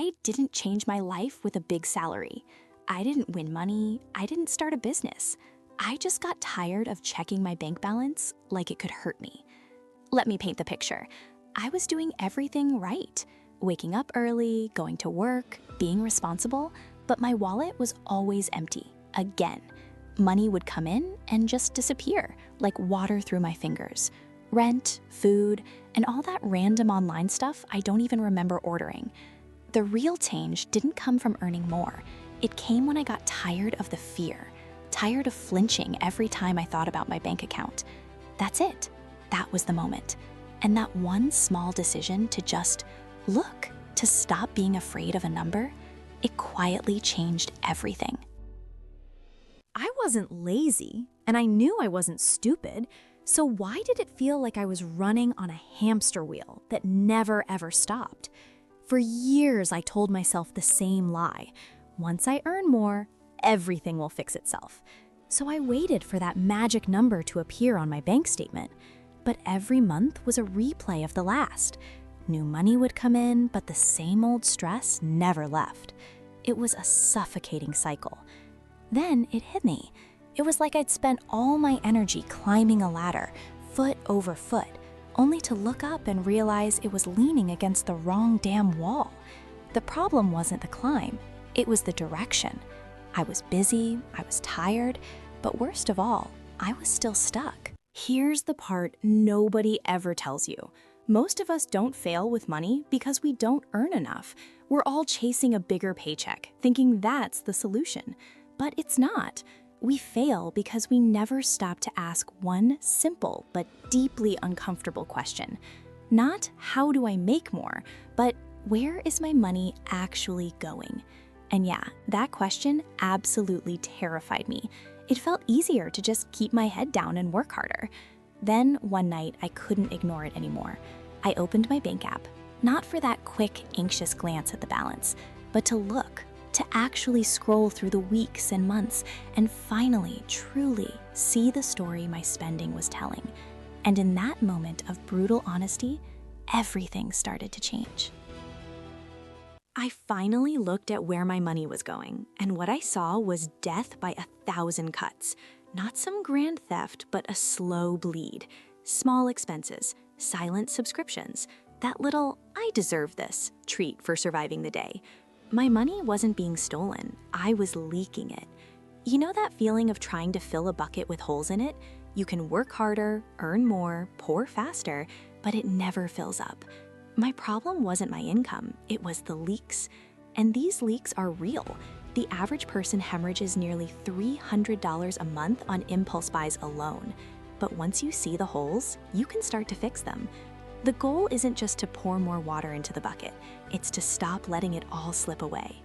I didn't change my life with a big salary. I didn't win money. I didn't start a business. I just got tired of checking my bank balance like it could hurt me. Let me paint the picture. I was doing everything right. Waking up early, going to work, being responsible, but my wallet was always empty, again. Money would come in and just disappear, like water through my fingers. Rent, food, and all that random online stuff I don't even remember ordering. The real change didn't come from earning more. It came when I got tired of the fear, tired of flinching every time I thought about my bank account. That's it. That was the moment. And that one small decision to just look, to stop being afraid of a number, it quietly changed everything. I wasn't lazy, and I knew I wasn't stupid, so why did it feel like I was running on a hamster wheel that never ever stopped? For years, I told myself the same lie. Once I earn more, everything will fix itself. So I waited for that magic number to appear on my bank statement. But every month was a replay of the last. New money would come in, but the same old stress never left. It was a suffocating cycle. Then it hit me. It was like I'd spent all my energy climbing a ladder, foot over foot, only to look up and realize it was leaning against the wrong damn wall. The problem wasn't the climb, it was the direction. I was busy, I was tired, but worst of all, I was still stuck. Here's the part nobody ever tells you. Most of us don't fail with money because we don't earn enough. We're all chasing a bigger paycheck, thinking that's the solution. But it's not. We fail because we never stop to ask one simple but deeply uncomfortable question. Not how do I make more, but where is my money actually going? And yeah, that question absolutely terrified me. It felt easier to just keep my head down and work harder. Then one night, I couldn't ignore it anymore. I opened my bank app, not for that quick, anxious glance at the balance, but to look, to actually scroll through the weeks and months and finally, truly see the story my spending was telling. And in that moment of brutal honesty, everything started to change. I finally looked at where my money was going, and what I saw was death by 1,000 cuts. Not some grand theft, but a slow bleed. Small expenses, silent subscriptions, that little "I deserve this" treat for surviving the day. My money wasn't being stolen, I was leaking it. You know that feeling of trying to fill a bucket with holes in it? You can work harder, earn more, pour faster, but it never fills up. My problem wasn't my income, it was the leaks. And these leaks are real. The average person hemorrhages nearly $300 a month on impulse buys alone. But once you see the holes, you can start to fix them. The goal isn't just to pour more water into the bucket, it's to stop letting it all slip away.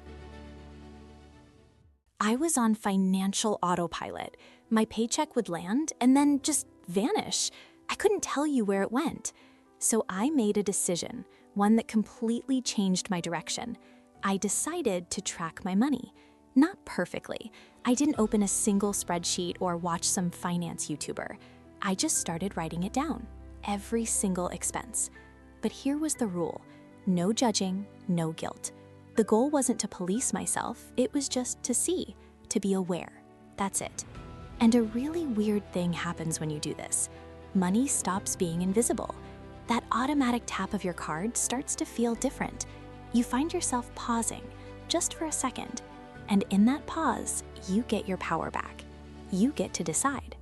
I was on financial autopilot. My paycheck would land and then just vanish. I couldn't tell you where it went. So I made a decision, one that completely changed my direction. I decided to track my money. Not perfectly. I didn't open a single spreadsheet or watch some finance YouTuber. I just started writing it down. Every single expense. But here was the rule. No judging, no guilt. The goal wasn't to police myself, it was just to see, to be aware. That's it. And a really weird thing happens when you do this. Money stops being invisible. That automatic tap of your card starts to feel different. You find yourself pausing, just for a second. And in that pause, you get your power back. You get to decide.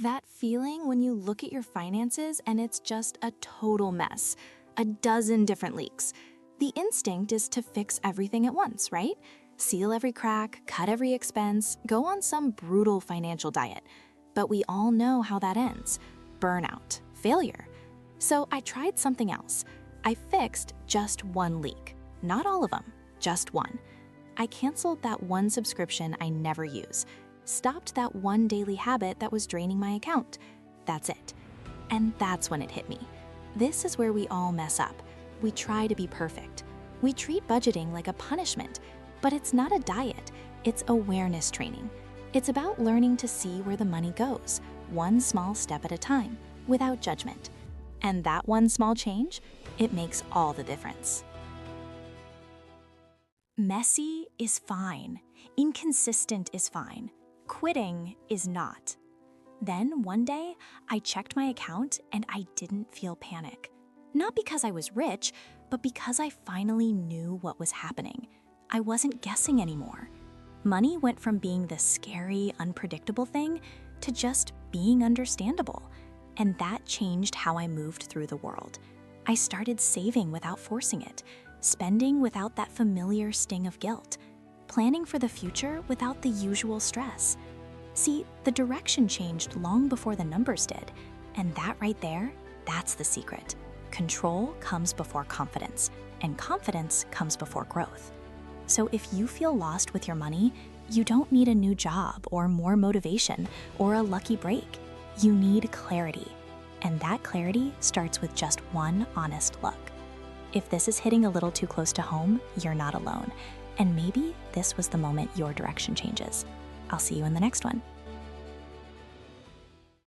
That feeling when you look at your finances and it's just a total mess, a dozen different leaks. The instinct is to fix everything at once, right? Seal every crack, cut every expense, go on some brutal financial diet. But we all know how that ends. Burnout, failure. So I tried something else. I fixed just one leak. Not all of them, just one. I canceled that one subscription I never use. Stopped that one daily habit that was draining my account. That's it. And that's when it hit me. This is where we all mess up. We try to be perfect. We treat budgeting like a punishment, but it's not a diet. It's awareness training. It's about learning to see where the money goes, one small step at a time, without judgment. And that one small change, It makes all the difference. Messy is fine. Inconsistent is fine. Quitting is not. Then one day, I checked my account and I didn't feel panic. Not because I was rich, but because I finally knew what was happening. I wasn't guessing anymore. Money went from being this scary, unpredictable thing to just being understandable. And that changed how I moved through the world. I started saving without forcing it, spending without that familiar sting of guilt, planning for the future without the usual stress. See, the direction changed long before the numbers did, and that right there, that's the secret. Control comes before confidence, and confidence comes before growth. So if you feel lost with your money, you don't need a new job or more motivation or a lucky break. You need clarity, and that clarity starts with just one honest look. If this is hitting a little too close to home, you're not alone, and maybe this was the moment your direction changes. I'll see you in the next one.